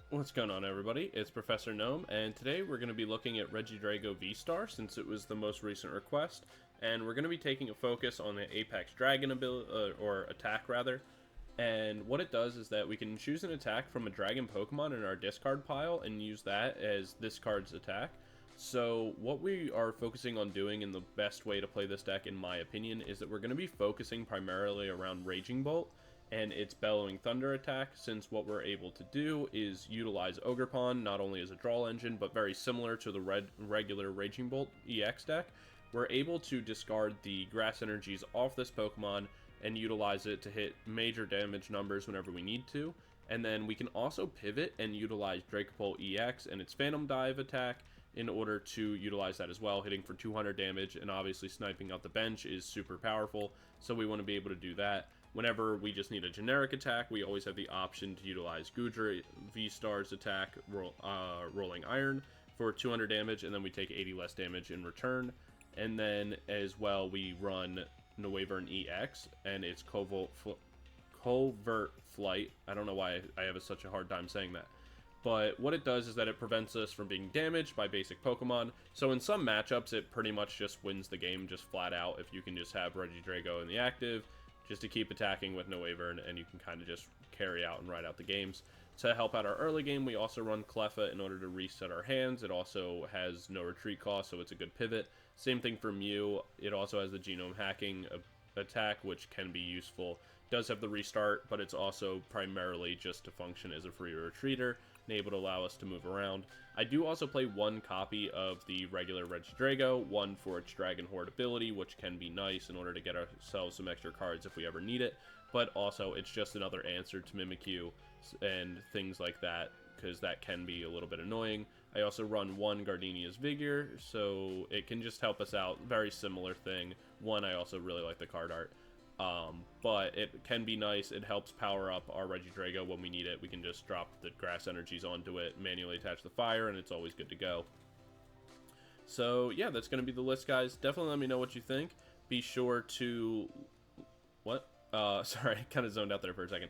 What's going on, everybody? It's Professor Gnome, and today we're going to be looking at Regidrago V-STAR since it was the most recent request, and we're going to be taking a focus on the Apex Dragon ability, or attack rather. And what it does is that we can choose an attack from a Dragon Pokemon in our discard pile and use that as this card's attack. So what we are focusing on doing, and the best way to play this deck in my opinion, is that we're going to be focusing primarily around Raging Bolt and its Bellowing Thunder attack, since what we're able to do is utilize Ogerpon not only as a draw engine, but very similar to the regular Raging Bolt EX deck. We're able to discard the grass energies off this Pokemon and utilize it to hit major damage numbers whenever we need to. And then we can also pivot and utilize Dragapult EX and its Phantom Dive attack in order to utilize that as well, hitting for 200 damage, and obviously sniping out the bench is super powerful, so we want to be able to do that. Whenever we just need a generic attack, we always have the option to utilize Goodra V-STAR's attack, Rolling Iron, for 200 damage, and then we take 80 less damage in return. And then as well, we run Noivern EX, and it's Covert Flight. I don't know why I have such a hard time saying that. But what it does is that it prevents us from being damaged by basic Pokemon. So in some matchups, it pretty much just wins the game just flat out if you can just have Regidrago in the active, just to keep attacking with Noivern, and you can kind of just carry out and ride out the games. To help out our early game, we also run Cleffa in order to reset our hands. It also has no retreat cost, so it's a good pivot. Same thing for Mew. It also has the Genome Hacking attack, which can be useful. It does have the restart, but it's also primarily just to function as a free retreater and able to allow us to move around. I do also play one copy of the regular Regidrago, one for its Dragon Horde ability, which can be nice in order to get ourselves some extra cards if we ever need it, but also it's just another answer to Mimikyu and things like that, because that can be a little bit annoying. I also run one Gardenia's Vigor, so it can just help us out. Very similar thing. One, I also really like the card art. But it can be nice. It helps power up our Regidrago when we need it. We can just drop the grass energies onto it, manually attach the fire, and it's always good to go. So yeah, that's going to be the list, guys. Definitely let me know what you think. Be sure to... What? Sorry, kind of zoned out there for a second.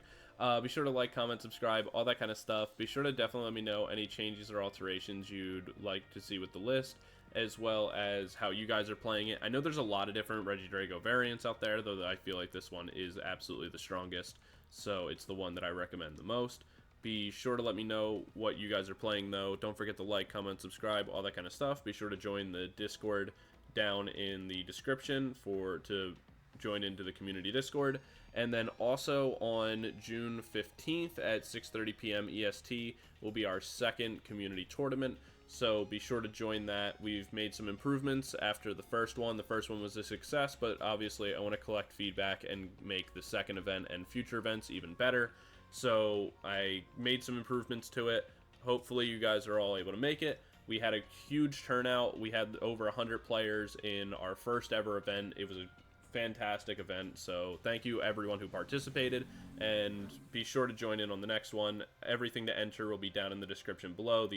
Be sure to like, comment, subscribe, all that kind of stuff. Be sure to definitely let me know any changes or alterations you'd like to see with the list, as well as how you guys are playing it. I know there's a lot of different Regidrago variants out there, though I feel like this one is absolutely the strongest, so it's the one that I recommend the most. Be sure to let me know what you guys are playing, though. Don't forget to like, comment, subscribe, all that kind of stuff. Be sure to join the Discord down in the description to join into the community Discord. And then also on June 15th at 6:30 p.m. EST will be our second community tournament, so be sure to join that. We've made some improvements after the first one. The first one was a success, but obviously I want to collect feedback and make the second event and future events even better, so I made some improvements to it. Hopefully you guys are all able to make it. We had a huge turnout. We had over 100 players in our first ever event. It was a fantastic event, so thank you everyone who participated, and be sure to join in on the next one. Everything to enter will be down in the description below.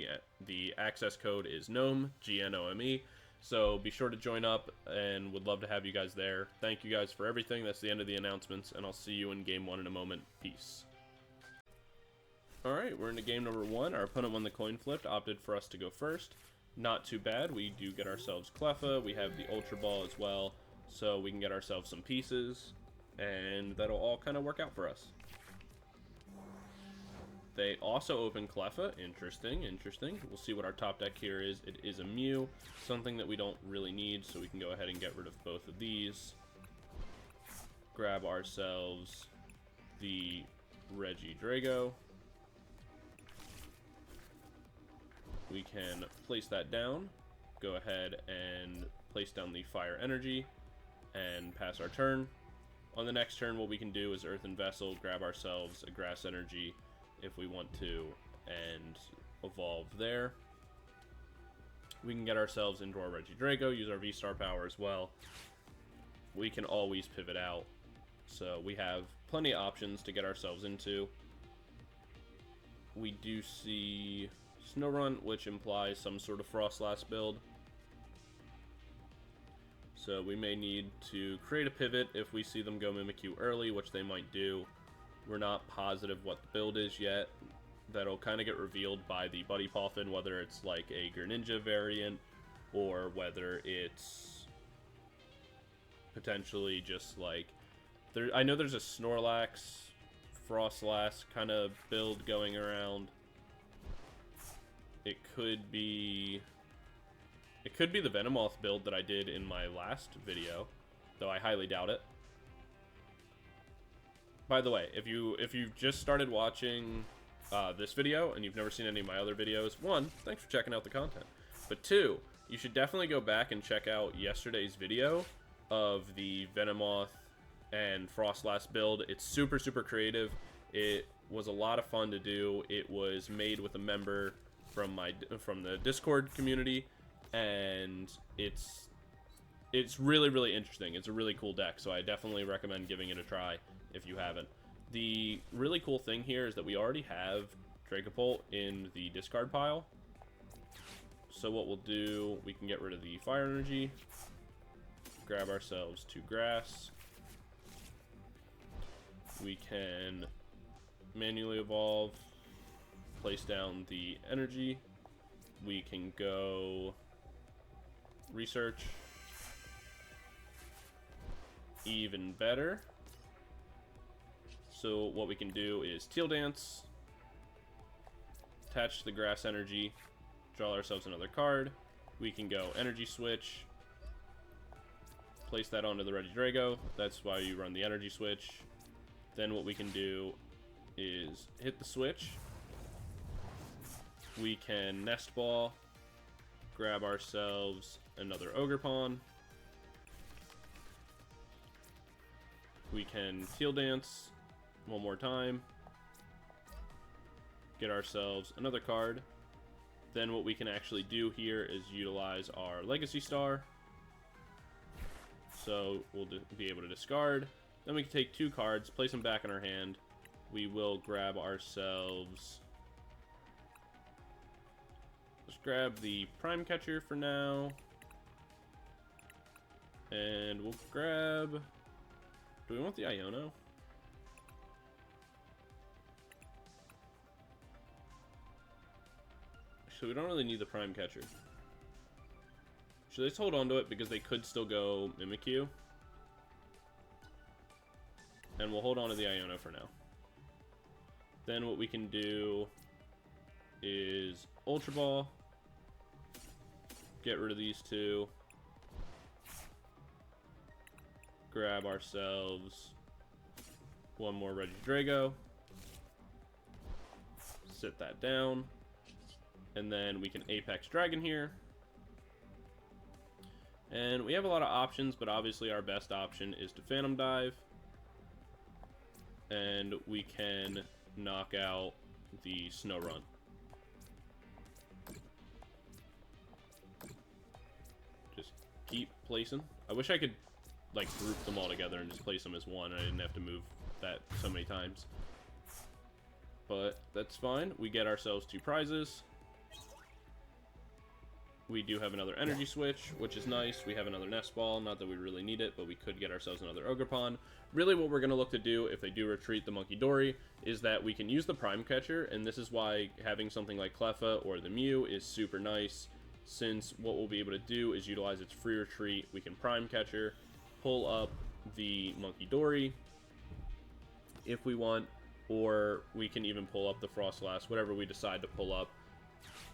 The access code is GNOME, G-N-O-M-E, so be sure to join up, and would love to have you guys there. Thank you guys for everything. That's the end of the announcements, and I'll see you in game 1 in a moment. Peace. Alright, we're into game number 1. Our opponent won the coin flip, opted for us to go first. Not too bad. We do get ourselves Cleffa. We have the Ultra Ball as well, so we can get ourselves some pieces, and that'll all kind of work out for us. They also open Cleffa. Interesting, interesting. We'll see what our top deck here is. It is a Mew, something that we don't really need, so we can go ahead and get rid of both of these. Grab ourselves the Regidrago. We can place that down. Go ahead and place down the Fire Energy and pass our turn. On the next turn, what we can do is Earthen Vessel, grab ourselves a Grass Energy if we want to, and evolve there. We can get ourselves into our Regidrago, use our V-STAR power as well. We can always pivot out, so we have plenty of options to get ourselves into. We do see Snorunt, which implies some sort of Frostlass build. So we may need to create a pivot if we see them go Mimikyu early, which they might do. We're not positive what the build is yet, that'll kind of get revealed by the Buddy Poffin, whether it's like a Greninja variant or whether it's potentially just like I know there's a Snorlax Frostlass kind of build going around. It could be the Venomoth build that I did in my last video, though I highly doubt it. By the way, if you've just started watching this video and you've never seen any of my other videos, one, thanks for checking out the content. But two, you should definitely go back and check out yesterday's video of the Venomoth and Frostlass build. It's super, super creative. It was a lot of fun to do. It was made with a member from the Discord community, and it's really, really interesting. It's a really cool deck, so I definitely recommend giving it a try if you haven't. The really cool thing here is that we already have Dragapult in the discard pile. So what we'll do, we can get rid of the fire energy, grab ourselves 2 grass. We can manually evolve, place down the energy. We can go research. Even better. So what we can do is Teal Dance, attach the grass energy, draw ourselves another card. We can go energy switch, place that onto the Regidrago. That's why you run the energy switch. Then what we can do is hit the switch. We can Nest Ball, grab ourselves another Ogerpon. We can Teal Dance one more time, get ourselves another card. Then what we can actually do here is utilize our Legacy Star. So we'll be able to discard. Then we can take 2 cards, place them back in our hand. We will grab ourselves... Let's grab the Prime Catcher for now. And we'll grab... Do we want the Iono? So we don't really need the Prime Catcher. So let's hold on to it because they could still go Mimikyu. And we'll hold on to the Iono for now. Then what we can do is Ultra Ball. Get rid of these 2. Grab ourselves one more Regidrago. Sit that down. And then we can Apex Dragon here. And we have a lot of options, but obviously our best option is to Phantom Dive. And we can knock out the Snow Run. Just keep placing. I wish I could like group them all together and just place them as one. I didn't have to move that so many times. But that's fine. We get ourselves 2 prizes. We do have another energy switch, which is nice. We have another Nest Ball. Not that we really need it, but we could get ourselves another Ogerpon. Really what we're going to look to do if they do retreat the Monkey Dory is that we can use the Prime Catcher, and this is why having something like Cleffa or the Mew is super nice, since what we'll be able to do is utilize its free retreat. We can Prime Catcher, pull up the Monkey Dory if we want, or we can even pull up the Frostlass, whatever we decide to pull up.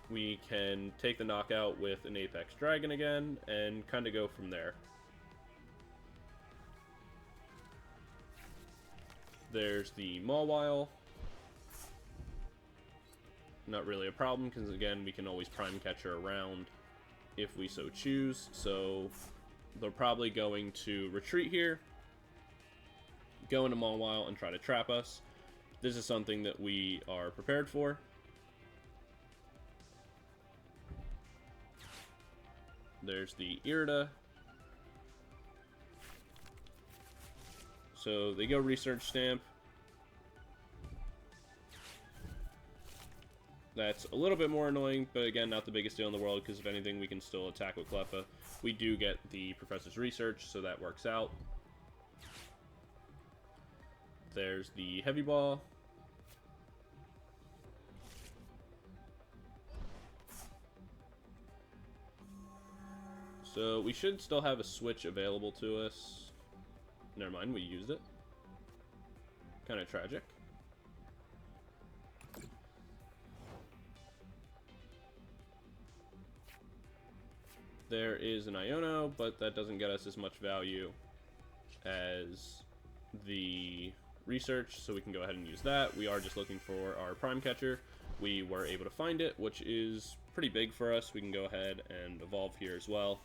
We can take the knockout with an Apex Dragon again, and kind of go from there. There's the Mawile. Not really a problem, because again, we can always Prime Catcher around if we so choose. So they're probably going to retreat here, go into Mawile, and try to trap us. This is something that we are prepared for. There's the Irida. So they go Research Stamp. That's a little bit more annoying, but again, not the biggest deal in the world, because if anything, we can still attack with Cleffa. We do get the Professor's Research, so that works out. There's the Heavy Ball. So we should still have a switch available to us. Never mind, we used it. Kind of tragic. There is an Iono, but that doesn't get us as much value as the research, so we can go ahead and use that. We are just looking for our Prime Catcher. We were able to find it, which is pretty big for us. We can go ahead and evolve here as well.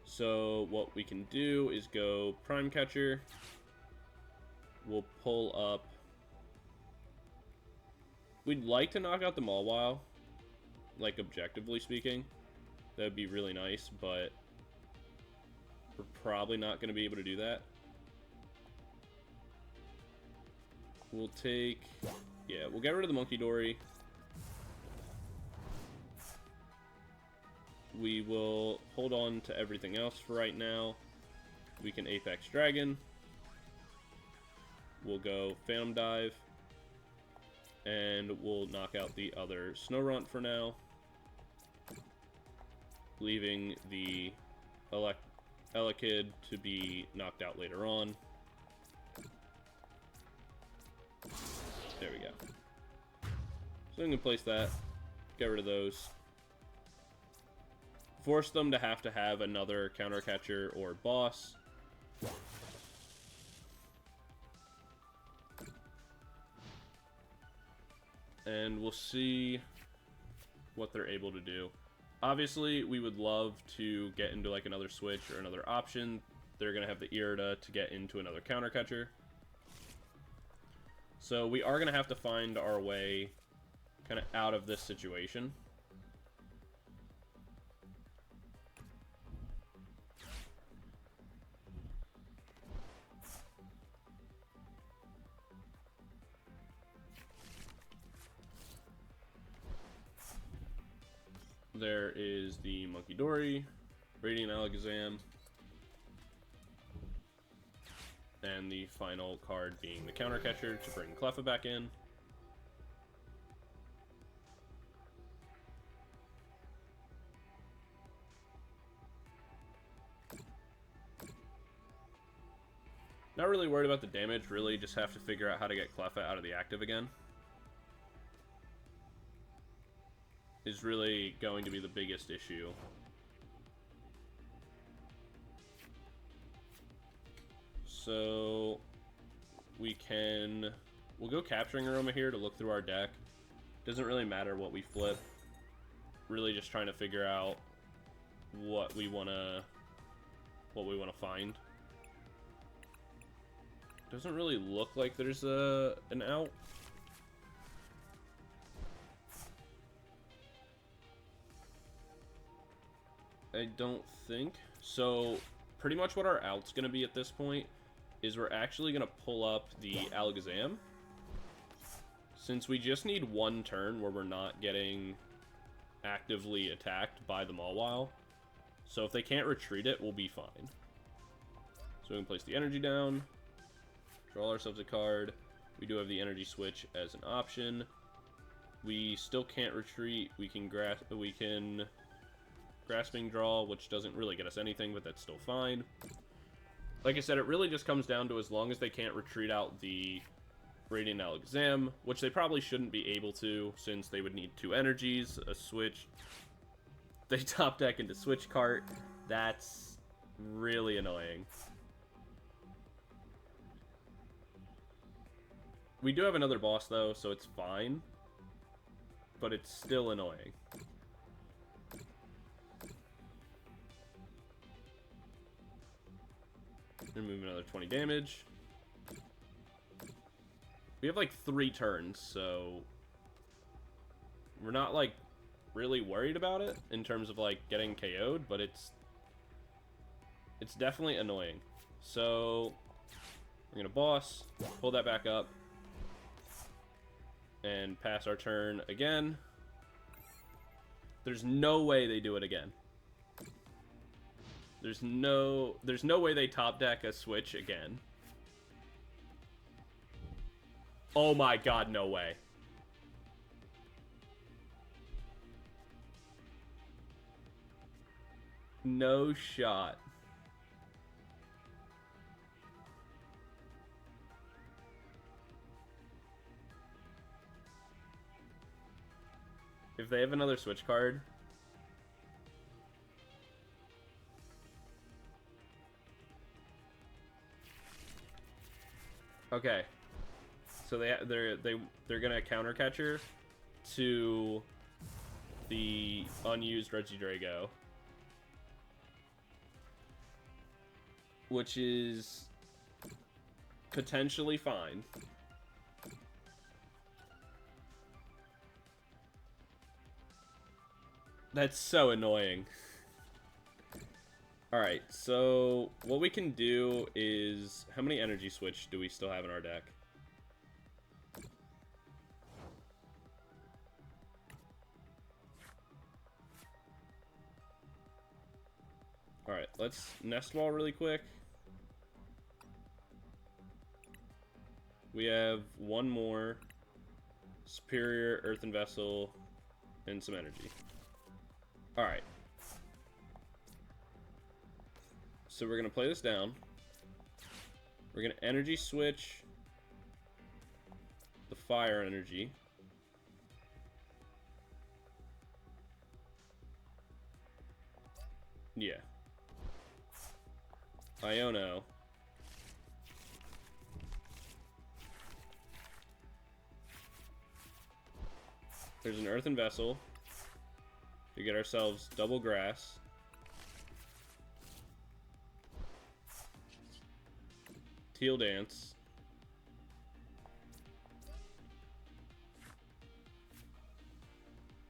So what we can do is go Prime Catcher. We'll pull up. We'd like to knock out the Mawile, like objectively speaking. That would be really nice, but we're probably not going to be able to do that. We'll take, yeah, we'll get rid of the Monkey Dory. We will hold on to everything else for right now. We can Apex Dragon. We'll go Phantom Dive. And we'll knock out the other Snorunt for now, leaving the Elekid to be knocked out later on. There we go. So I'm going to place that, get rid of those. Force them to have another counter catcher or boss. And we'll see what they're able to do. Obviously, we would love to get into like another switch or another option. They're going to have the Irida to get into another counter catcher. So we are going to have to find our way kind of out of this situation. There is the Monkey Dory, Radiant Alakazam, and the final card being the counter catcher to bring Cleffa back in. Not really worried about the damage, really just have to figure out how to get Cleffa out of the active again. Is really going to be the biggest issue. So we'll go Capturing Aroma here to look through our deck. Doesn't really matter what we flip. Really just trying to figure out what we wanna find. Doesn't really look like there's an out. I don't think. So, pretty much what our out's going to be at this point is we're actually going to pull up the Alakazam. Since we just need one turn where we're not getting actively attacked by the Mawile. So if they can't retreat it, we'll be fine. So we can place the energy down. Draw ourselves a card. We do have the energy switch as an option. We still can't retreat. We can Grasping Draw, which doesn't really get us anything, but that's still fine. Like I said, it really just comes down to as long as they can't retreat out the Radiant Alakazam, which they probably shouldn't be able to, since they would need 2 energies, a switch. They top deck into Switch Cart. That's really annoying. We do have another boss, though, so it's fine. But it's still annoying. Remove another 20 damage. We have like 3 turns, so we're not like really worried about it in terms of like getting KO'd, but it's definitely annoying. So we're gonna boss, pull that back up, and pass our turn again. There's no way they do it again. There's no way they top deck a switch again. Oh my god, no way. No shot. If they have another Switch card... Okay. So they're gonna counter catcher to the unused Regidrago, which is potentially fine. That's so annoying. Alright, so what we can do is... How many energy switch do we still have in our deck? Alright, let's Nest Ball really quick. We have one more. Superior, Earthen Vessel, and some energy. Alright. So we're going to play this down. We're going to energy switch the fire energy. Yeah. Iono. There's an Earthen Vessel to get ourselves double grass. Teal Dance.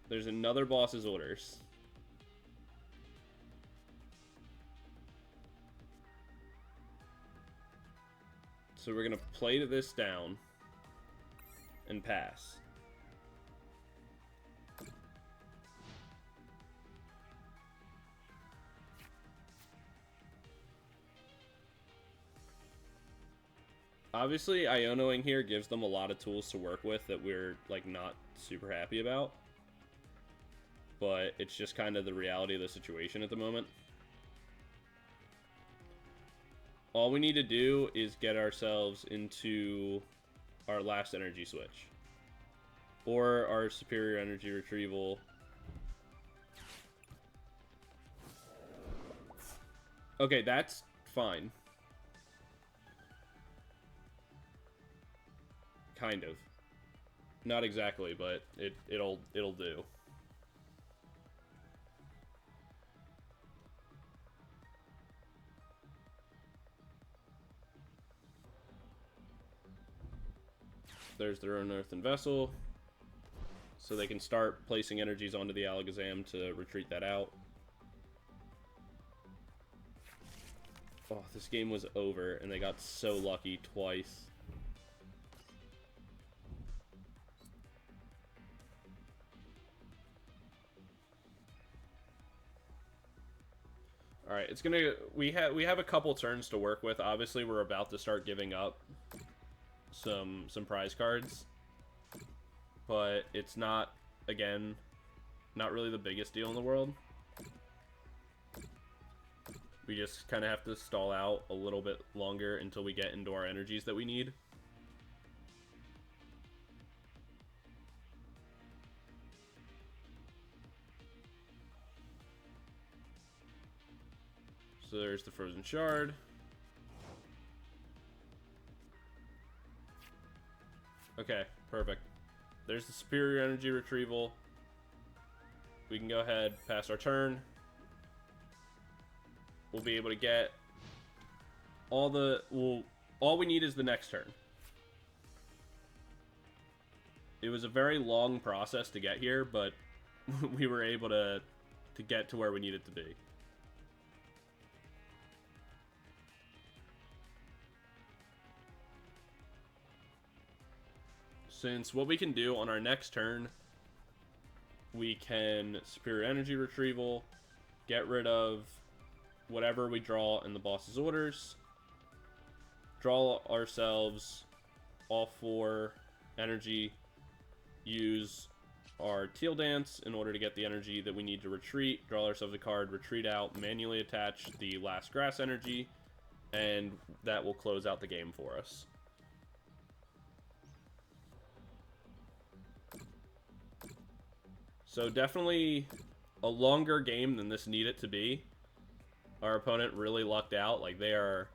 There's another boss's orders. So we're gonna play this down and pass. Obviously, Ionoing here gives them a lot of tools to work with that we're, like, not super happy about. But it's just kind of the reality of the situation at the moment. All we need to do is get ourselves into our last energy switch. Or our superior energy retrieval. Okay, that's fine. Kind of. Not exactly, but it'll do. There's their own Earthen Vessel. So they can start placing energies onto the Alakazam to retreat that out. Oh, this game was over, and they got so lucky twice. All right, it's gonna. We have a couple turns to work with. Obviously, we're about to start giving up some prize cards, but it's not, again, not really the biggest deal in the world. We just kind of have to stall out a little bit longer until we get into our energies that we need. So there's the Frozen Shard. Okay, perfect. There's the Superior Energy Retrieval. We can go ahead, pass our turn. We'll be able to get all the... all we need is the next turn. It was a very long process to get here, but we were able to get to where we needed to be. Since what we can do on our next turn, we can Superior Energy Retrieval, get rid of whatever we draw in the boss's orders, draw ourselves all 4 energy, use our Teal Dance in order to get the energy that we need to retreat, draw ourselves a card, retreat out, manually attach the last grass energy, and that will close out the game for us. So definitely a longer game than this needed to be. Our opponent really lucked out. Like, they are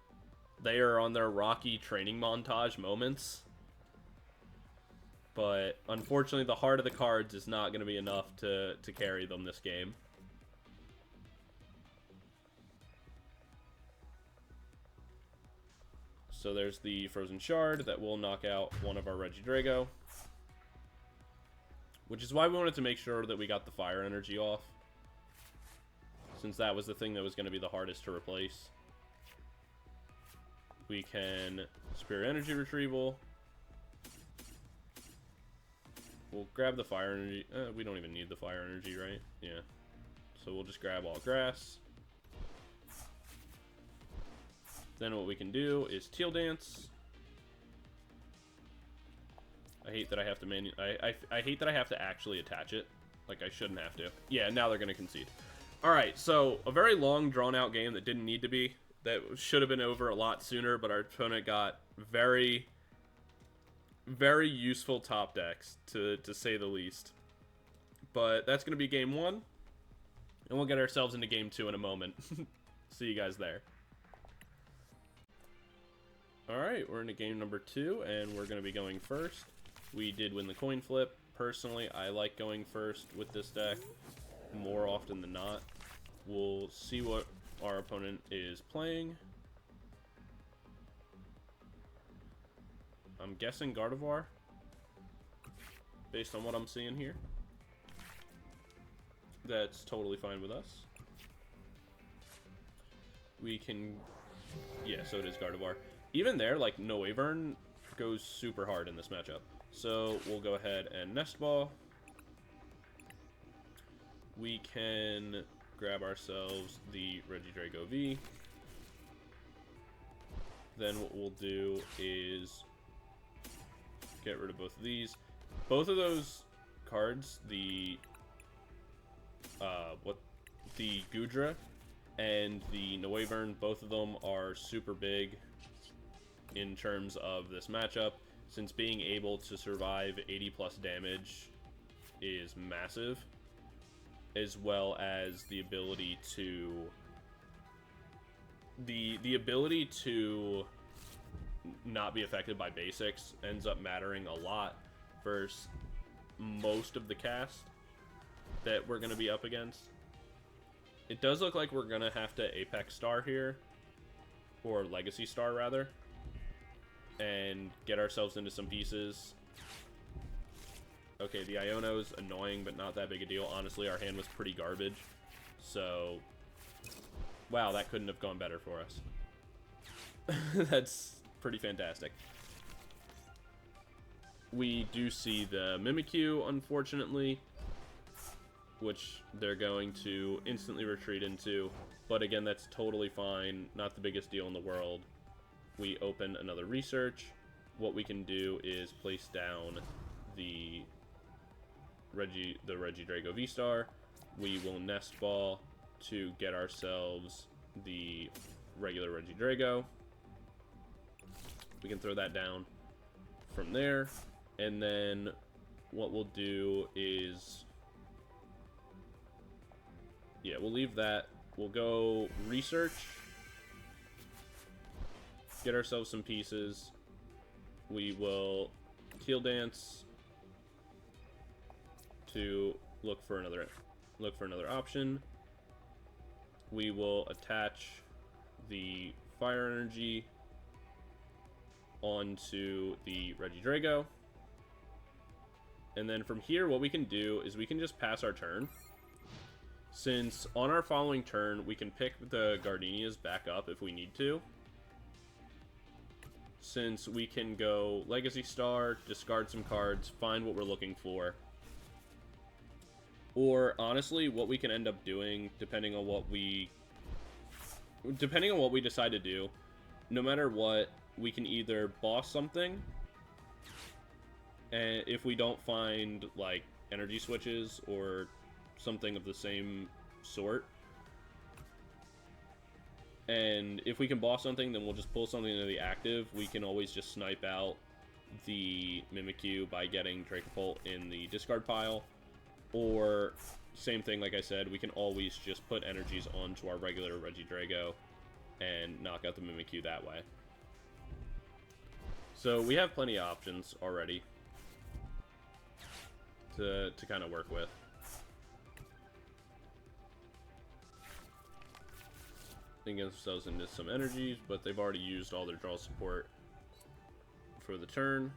on their rocky training montage moments. But unfortunately, the heart of the cards is not going to be enough to carry them this game. So there's the Frozen Shard that will knock out one of our Regidrago. Which is why we wanted to make sure that we got the fire energy off, since that was the thing that was going to be the hardest to replace. We can Spirit Energy Retrieval. We'll grab the fire energy. We don't even need the fire energy, right? Yeah. So we'll just grab all grass. Then what we can do is Teal Dance. I hate that I have to I hate that I have to actually attach it. Like, I shouldn't have to. Yeah, now they're going to concede. Alright, so a very long, drawn-out game that didn't need to be. That should have been over a lot sooner, but our opponent got very, very useful top decks, to say the least. But that's going to be game 1. And we'll get ourselves into game 2 in a moment. See you guys there. Alright, we're into game number 2, and we're going to be going first. We did win the coin flip. Personally, I like going first with this deck more often than not. We'll see what our opponent is playing. I'm guessing Gardevoir, based on what I'm seeing here. That's totally fine with us. We can... yeah, so it is Gardevoir. Even there, like, Noivern goes super hard in this matchup. So we'll go ahead and Nest Ball. We can grab ourselves the Regidrago V. Then what we'll do is get rid of both of these. Both of those cards, the Goodra and the Noivern, both of them are super big in terms of this matchup, since being able to survive 80 plus damage is massive, as well as the ability to the ability to not be affected by basics ends up mattering a lot versus most of the cast that we're going to be up against. It does look like we're going to have to Apex Star here, or Legacy Star rather, and get ourselves into some pieces. Okay, the Iono's annoying, but not that big a deal. Honestly, our hand was pretty garbage. So, wow, that couldn't have gone better for us. That's pretty fantastic. We do see the Mimikyu, unfortunately, which they're going to instantly retreat into. But again, that's totally fine. Not the biggest deal in the world. We open another research. What we can do is place down the Regidrago VSTAR. We will Nest Ball to get ourselves the regular Regidrago. We can throw that down from there. And then what we'll do is... yeah, we'll leave that. We'll go research. Get ourselves some pieces. We will Teal Dance to look for another option. We will attach the fire energy onto the Regidrago. And then from here, what we can do is we can just pass our turn. Since on our following turn, we can pick the Gardenias back up if we need to. Since we can go Legacy Star, discard some cards, find what we're looking for. Or, honestly, what we can end up doing, depending on what we decide to do, no matter what, we can either boss something, and if we don't find, like, energy switches or something of the same sort. And if we can boss something, then we'll just pull something into the active. We can always just snipe out the Mimikyu by getting Dragapult in the discard pile. Or, same thing, like I said, we can always just put energies onto our regular Regidrago and knock out the Mimikyu that way. So we have plenty of options already to kind of work with. Get themselves into some energies, but they've already used all their draw support for the turn.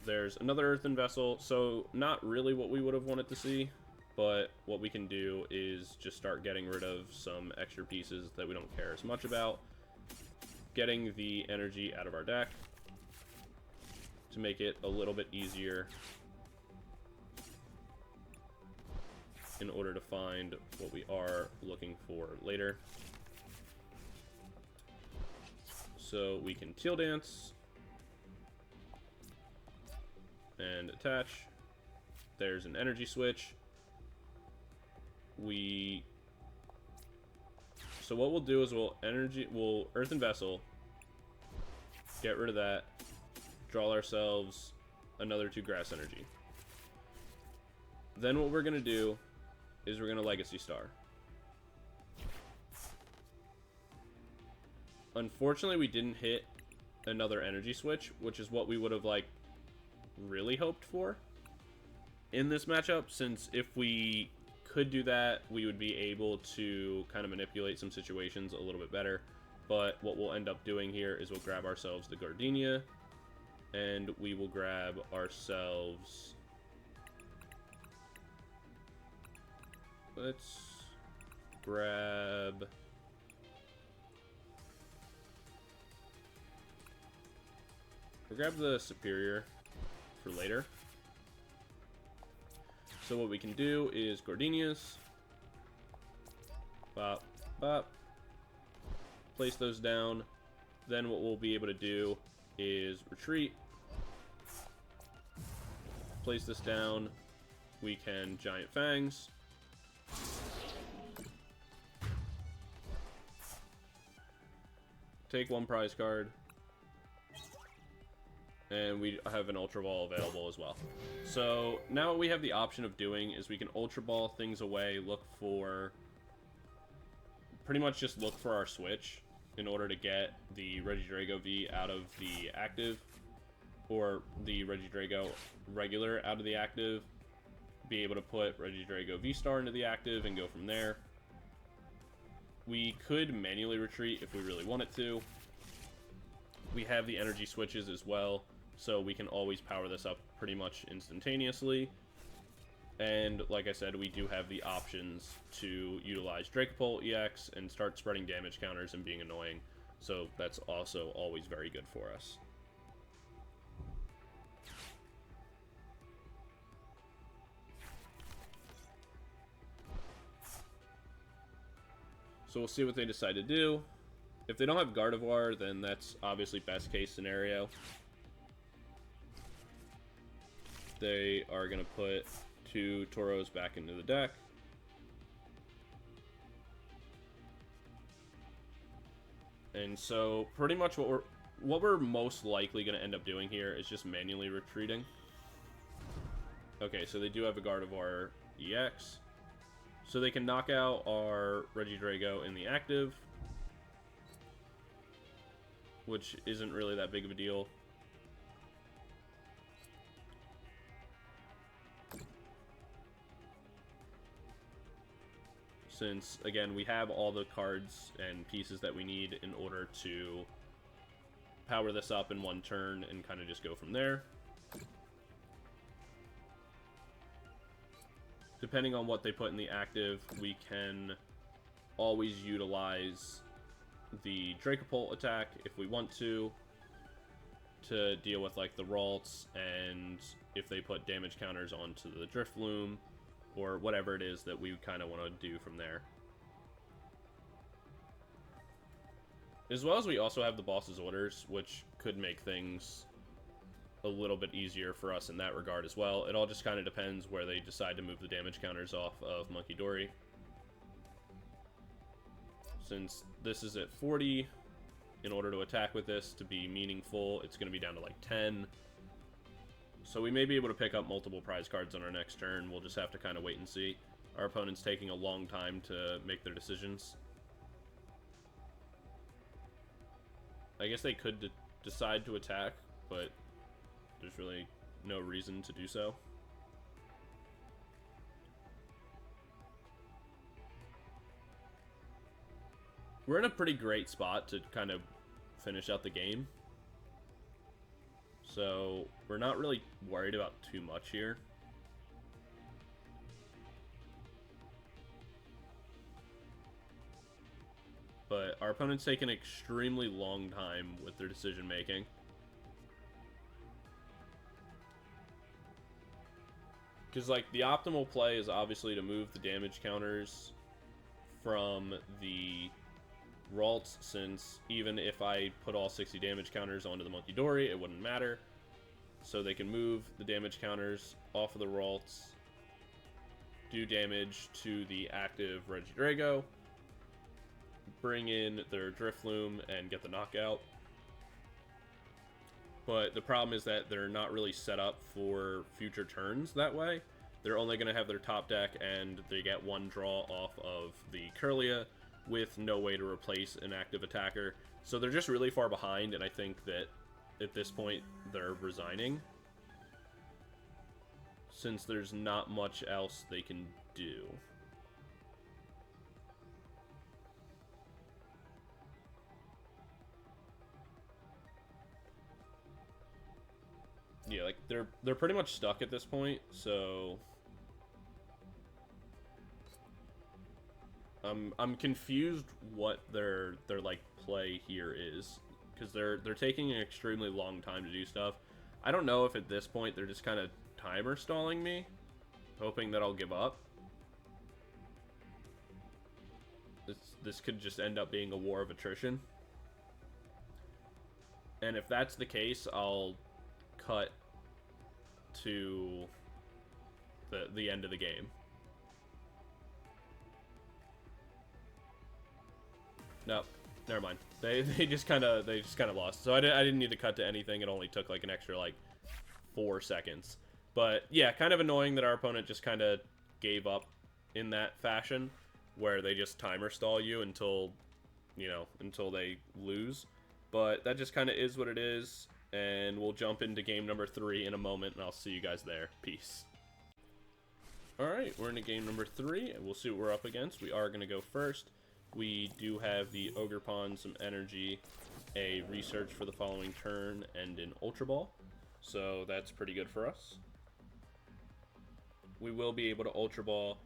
There's another Earthen Vessel, so not really what we would have wanted to see, but what we can do is just start getting rid of some extra pieces that we don't care as much about, getting the energy out of our deck to make it a little bit easier in order to find what we are looking for later. So we can Teal Dance and attach. There's an energy switch. So what we'll do is we'll Earthen Vessel, get rid of that, draw ourselves another 2 grass energy. Then what we're gonna do is we're gonna Legacy Star. Unfortunately, we didn't hit another energy switch, which is what we would have like really hoped for in this matchup, since if we could do that, we would be able to kind of manipulate some situations a little bit better. But what we'll end up doing here is we'll grab ourselves the Gardenia, and we will grab ourselves, let's grab the Superior for later. So what we can do is Gardenias, bop, bop, place those down. Then what we'll be able to do is retreat, place this down. We can Giant Fangs, take 1 prize card, and we have an Ultra Ball available as well. So now what we have the option of doing is we can Ultra Ball things away, pretty much just look for our switch in order to get the Regidrago V out of the active, or the Regidrago regular out of the active, be able to put Regidrago V-Star into the active and go from there. We could manually retreat if we really wanted to. We have the energy switches as well, so we can always power this up pretty much instantaneously. And like I said, we do have the options to utilize Dragapult EX and start spreading damage counters and being annoying, so that's also always very good for us. So we'll see what they decide to do. If they don't have Gardevoir, then that's obviously best case scenario. They are going to put 2 Tauros back into the deck. And so pretty much what we're most likely going to end up doing here is just manually retreating. Okay, so they do have a Gardevoir EX. So they can knock out our Regidrago in the active, which isn't really that big of a deal. Since, again, we have all the cards and pieces that we need in order to power this up in 1 turn and kind of just go from there. Depending on what they put in the active, we can always utilize the Dragapult attack if we want to deal with like the Ralts, and if they put damage counters onto the Drifloon, or whatever it is that we kind of want to do from there. As well as we also have the boss's orders, which could make things a little bit easier for us in that regard as well. It all just kind of depends where they decide to move the damage counters off of Monkey Dory. Since this is at 40, in order to attack with this to be meaningful, it's going to be down to like 10. So we may be able to pick up multiple prize cards on our next turn. We'll just have to kind of wait and see. Our opponent's taking a long time to make their decisions. I guess they could decide to attack, but there's really no reason to do so. We're in a pretty great spot to kind of finish out the game. So we're not really worried about too much here. But our opponent's taken an extremely long time with their decision making. Because, like, the optimal play is obviously to move the damage counters from the Ralts, since even if I put all 60 damage counters onto the Monkey Dory, it wouldn't matter. So they can move the damage counters off of the Ralts, do damage to the active Regidrago, bring in their Drifloon, and get the knockout. But the problem is that they're not really set up for future turns that way. They're only going to have their top deck, and they get one draw off of the Kirlia with no way to replace an active attacker. So they're just really far behind, and I think that at this point they're resigning, since there's not much else they can do. Yeah, like they're pretty much stuck at this point, so I'm confused what their like play here is, because they're taking an extremely long time to do stuff. I don't know if at this point they're just kind of timer stalling me, hoping that I'll give up. This could just end up being a war of attrition. And if that's the case, I'll cut to the end of the game. No, never mind. They just kind of lost. So I didn't need to cut to anything. It only took like an extra like 4 seconds. But yeah, kind of annoying that our opponent just kind of gave up in that fashion, where they just timer stall you until, you know, until they lose. But that just kind of is what it is. And we'll jump into game number 3 in a moment, and I'll see you guys there. Peace. Alright, we're into game number 3, and we'll see what we're up against. We are going to go first. We do have the Ogerpon, some energy, a research for the following turn, and an Ultra Ball. So that's pretty good for us. We will be able to Ultra Ball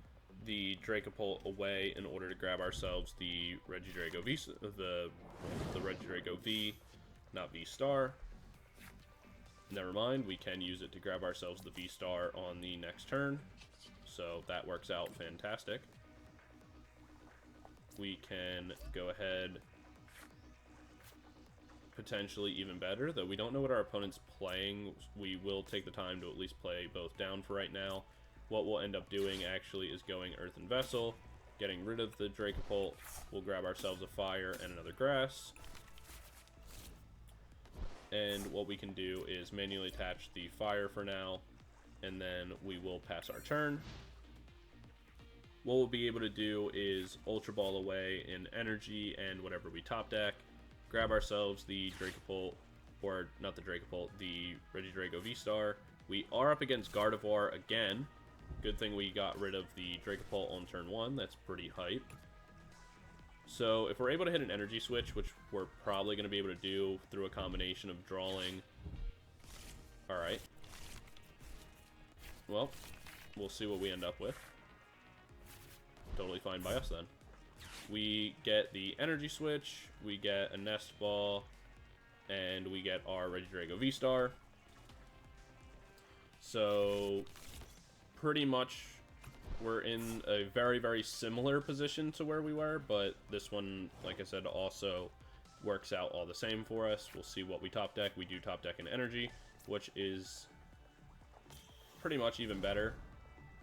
the Dragapult away in order to grab ourselves the Regidrago V, the Regidrago V, not V Star. Never mind, we can use it to grab ourselves the V Star on the next turn, so that works out fantastic. We can go ahead, potentially even better, though we don't know what our opponent's playing. We will take the time to at least play both down for right now. What we'll end up doing actually is going Earthen Vessel, getting rid of the Dragapult. We'll grab ourselves a Fire and another Grass. And what we can do is manually attach the Fire for now, and then we will pass our turn. What we'll be able to do is Ultra Ball away in energy and whatever we top deck, grab ourselves the Dragapult, or not the Dragapult, the Regidrago V-Star. We are up against Gardevoir again. Good thing we got rid of the Dragapult on turn 1. That's pretty hype. So if we're able to hit an energy switch, which we're probably going to be able to do through a combination of drawing. Alright. Well, we'll see what we end up with. Totally fine by us then. We get the energy switch, we get a Nest Ball, and we get our Regidrago V-Star. So pretty much we're in a very, very similar position to where we were, but this one, like I said, also works out all the same for us. We'll see what we top deck. We do top deck in energy. which is pretty much even better,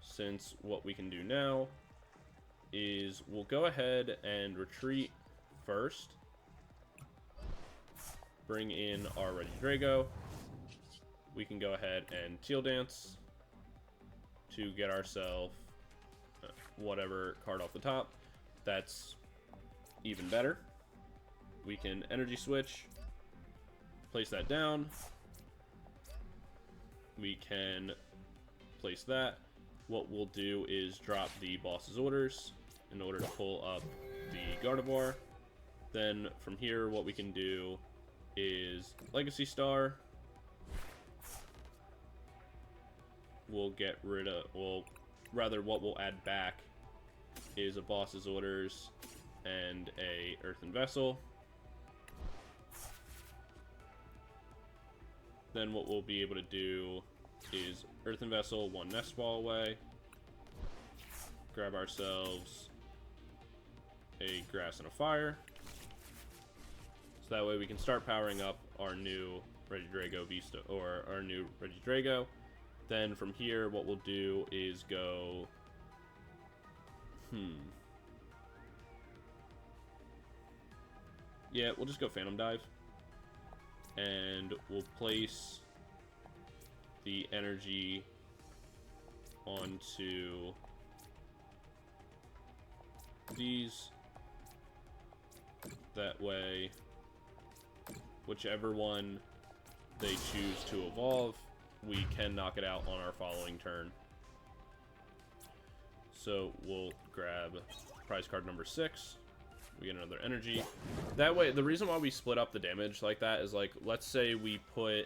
since what we can do now is we'll go ahead and retreat first, bring in our Regidrago. We can go ahead and Teal Dance to get ourselves whatever card off the top. That's even better. We can Energy Switch, place that down. We can place that. What we'll do is drop the boss's orders in order to pull up the Gardevoir. Then from here, what we can do is Legacy Star. We'll get rid of, well, rather what we'll add back is a boss's orders and a Earthen Vessel. Then what we'll be able to do is Earthen Vessel, one Nest Ball away. Grab ourselves a Grass and a Fire. So that way we can start powering up our new Regidrago or our new Regidrago. Then from here, what we'll do is go... Yeah, we'll just go Phantom Dive. And we'll place the energy onto these. That way, whichever one they choose to evolve, we can knock it out on our following turn. So we'll grab prize card number 6. We get another energy. That way, the reason why we split up the damage like that is, like, let's say we put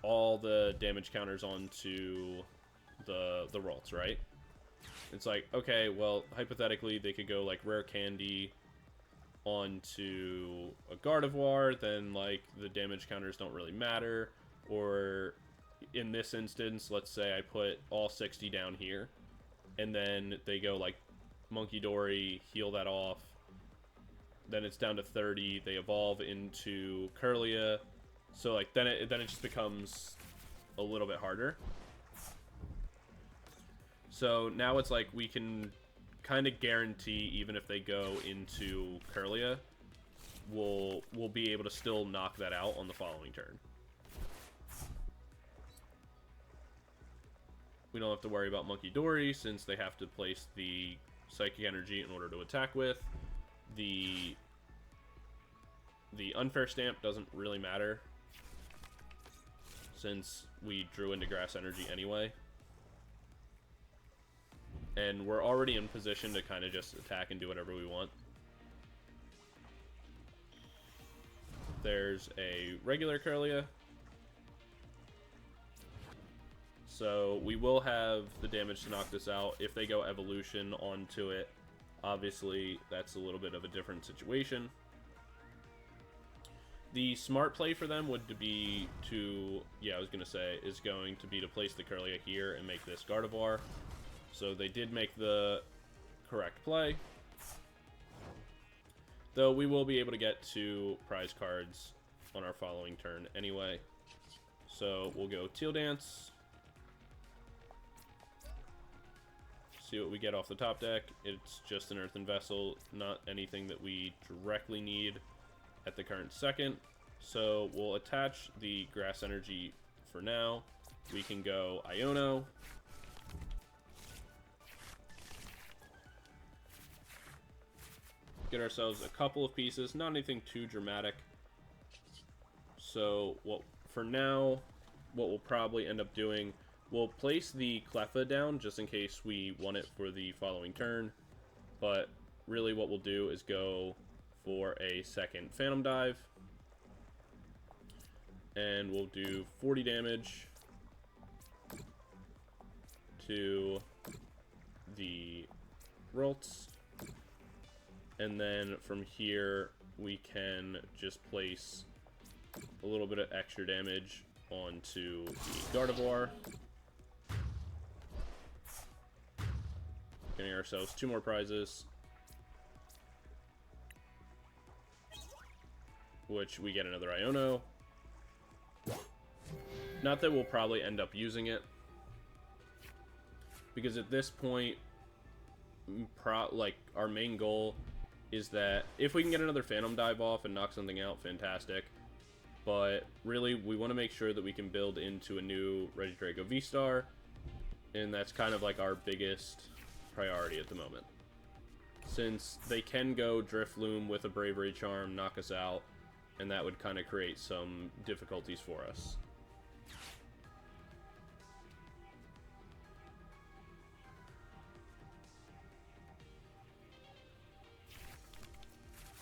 all the damage counters onto the Ralts, right? It's like, okay, well, hypothetically, they could go, like, Rare Candy onto a Gardevoir, then, like, the damage counters don't really matter. Or, in this instance, let's say I put all 60 down here, and then they go, like, Monkey Dory, heal that off. Then it's down to 30. They evolve into Kirlia. So, like, then it just becomes a little bit harder. So now it's like we can kind of guarantee, even if they go into Kirlia, we'll be able to still knock that out on the following turn. We don't have to worry about Monkey Dory, since they have to place the Psychic Energy in order to attack with. The Unfair Stamp doesn't really matter, since we drew into Grass Energy anyway. And we're already in position to kind of just attack and do whatever we want. There's a regular Kirlia. So we will have the damage to knock this out. If they go Evolution onto it, obviously that's a little bit of a different situation. The smart play for them would be to, yeah, I was going to say, is going to be to place the Kirlia here and make this Gardevoir. So they did make the correct play. Though we will be able to get 2 prize cards on our following turn anyway. So we'll go Teal Dance. See what we get off the top deck. It's just an Earthen Vessel, not anything that we directly need at the current second. So we'll attach the Grass Energy for now. We can go Iono. Get ourselves a couple of pieces, not anything too dramatic. So for now, what we'll probably end up doing, we'll place the Cleffa down just in case we want it for the following turn. But really what we'll do is go for a second Phantom Dive. And we'll do 40 damage to the Ralts. And then from here, we can just place a little bit of extra damage onto the Gardevoir. Getting ourselves 2 more prizes. Which we get another Iono. Not that we'll probably end up using it, because at this point, like, our main goal is that if we can get another Phantom Dive off and knock something out, fantastic. But really, we want to make sure that we can build into a new Regidrago V-STAR, and that's kind of like our biggest priority at the moment. Since they can go Drifloon with a Bravery Charm, knock us out, and that would kind of create some difficulties for us.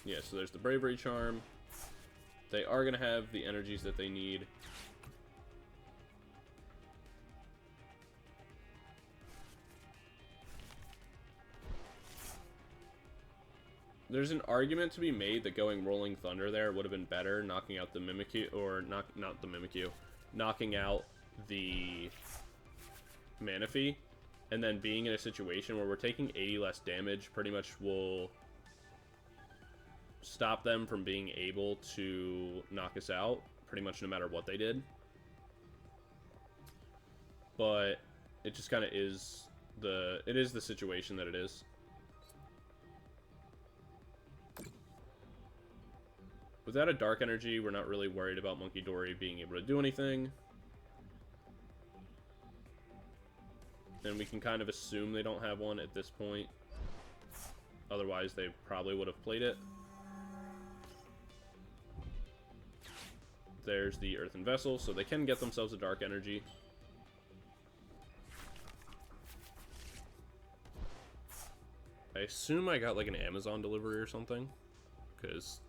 Yeah, so there's the Bravery Charm. They are going to have the energies that they need. There's an argument to be made that going Rolling Thunder there would have been better, knocking out the Mimikyu, or not the Mimikyu, knocking out the Manaphy, and then being in a situation where we're taking 80 less damage pretty much will stop them from being able to knock us out, pretty much no matter what they did. But it just kind of is the situation that it is. Without a Dark Energy, we're not really worried about Monkey Dory being able to do anything. And we can kind of assume they don't have one at this point. Otherwise, they probably would have played it. There's the Earthen Vessel, so they can get themselves a Dark Energy. I assume I got like an Amazon delivery or something, because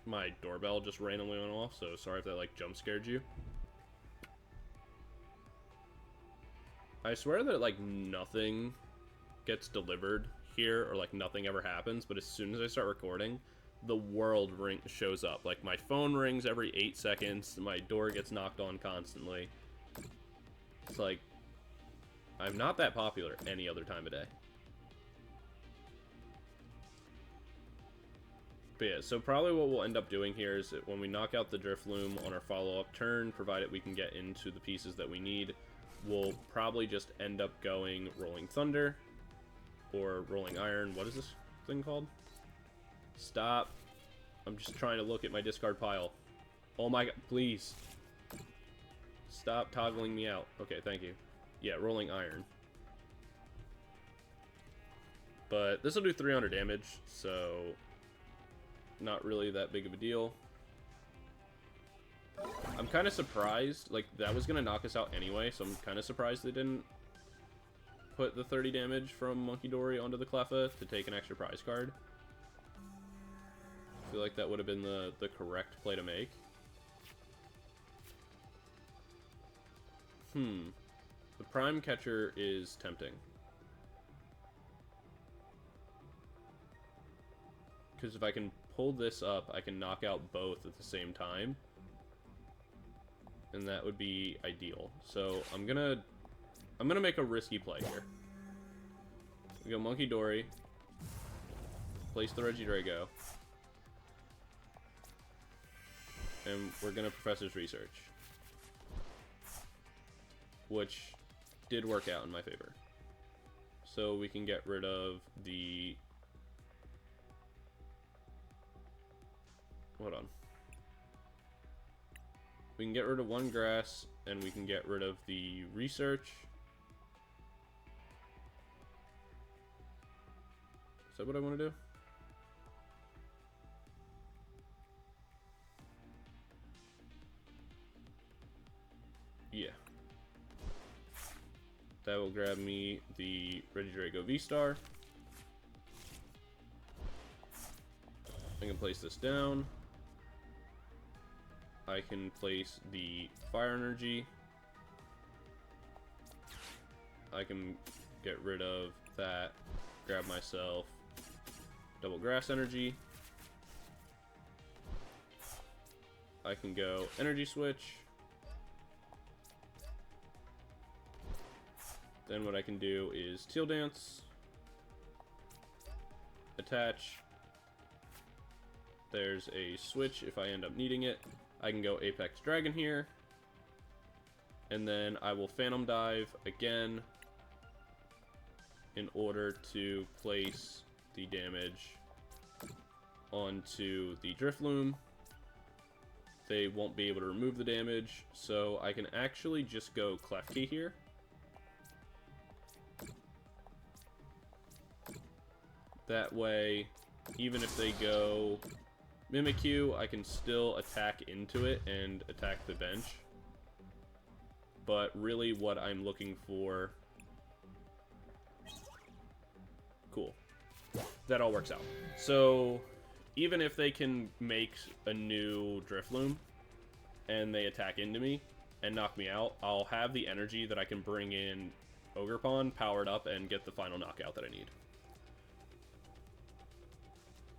my doorbell just randomly went off, so sorry if that like jump scared you. I swear that like nothing gets delivered here, or like nothing ever happens, but as soon as I start recording, the world shows up. Like, my phone rings every 8 seconds, my door gets knocked on constantly. It's like, I'm not that popular any other time of day. But yeah, so probably what we'll end up doing here is that when we knock out the Drifloon on our follow-up turn, provided we can get into the pieces that we need, we'll probably just end up going Rolling Thunder, or Rolling Iron. What is this thing called? Stop. I'm just trying to look at my discard pile. Oh my god, please. Stop toggling me out. Okay, thank you. Yeah, Rolling Iron. But this will do 300 damage, so not really that big of a deal. I'm kind of surprised. Like, that was going to knock us out anyway, so I'm kind of surprised they didn't put the 30 damage from Monkey Dory onto the Cleffa to take an extra prize card. I feel like that would have been the correct play to make. The Prime Catcher is tempting. Because if I can pull this up, I can knock out both at the same time. And that would be ideal. So I'm gonna make a risky play here. We go Monkey Dory. Place the Regidrago. And we're gonna Professor's Research. Which did work out in my favor. So we can get rid of the... Hold on. We can get rid of one grass, and we can get rid of the research. Is that what I want to do? Yeah. That will grab me the Regidrago V-STAR. I can place this down. I can place the Fire Energy. I can get rid of that. Grab myself double Grass Energy. I can go Energy Switch. Then what I can do is Teal Dance. Attach. There's a switch if I end up needing it. I can go Apex Dragon here. And then I will Phantom Dive again in order to place the damage onto the Drifloon. They won't be able to remove the damage, so I can actually just go Klefki here. That way, even if they go Mimikyu, I can still attack into it and attack the bench. But really what I'm looking for... Cool. That all works out. So, even if they can make a new Drifloon and they attack into me and knock me out, I'll have the energy that I can bring in Ogerpon powered up and get the final knockout that I need.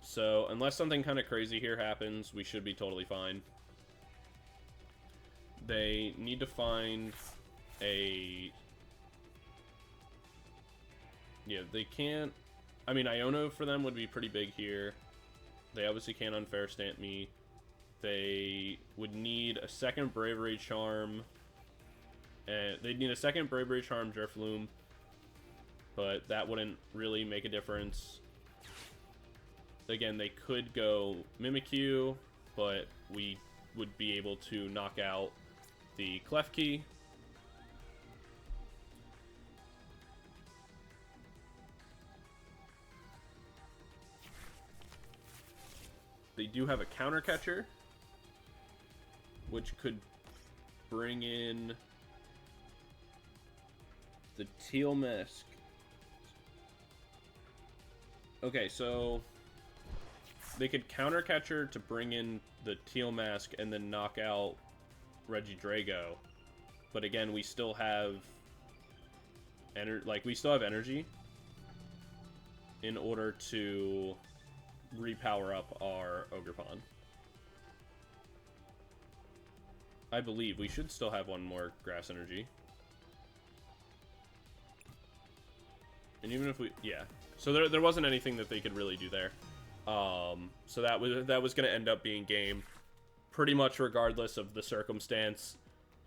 So, unless something kind of crazy here happens, we should be totally fine. They need to find a... Yeah, they can't... I mean, Iono for them would be pretty big here. They obviously can't Unfair Stamp me. They would need a second Bravery Charm. They'd need a second Bravery Charm Drifloon. But that wouldn't really make a difference. Again, they could go Mimikyu, but we would be able to knock out the Klefki. They do have a Counter Catcher, which could bring in the Teal Mask. Okay, so they could Counter Catcher to bring in the Teal Mask and then knock out Regidrago. But again, we still have energy in order to repower up our Ogerpon. I believe we should still have one more Grass Energy. And even if we... Yeah. So there wasn't anything that they could really do there. So that was going to end up being game pretty much regardless of the circumstance.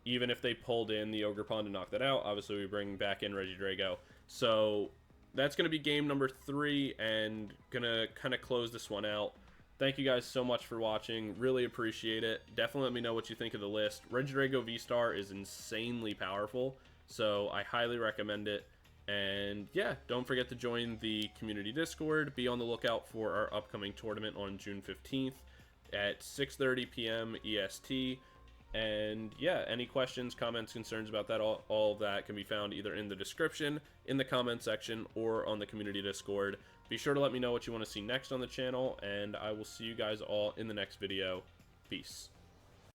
Even if they pulled in the Ogerpon to knock that out, obviously we bring back in Regidrago. So that's going to be game number 3 and going to kind of close this one out. Thank you guys so much for watching. Really appreciate it. Definitely let me know what you think of the list. Regidrago V-STAR is insanely powerful, so I highly recommend it. And yeah, don't forget to join the community Discord. Be on the lookout for our upcoming tournament on June 15th at 6:30 p.m. EST. And yeah, any questions, comments, concerns about that, all of that can be found either in the description, in the comment section, or on the community Discord. Be sure to let me know what you want to see next on the channel, and I will see you guys all in the next video. Peace.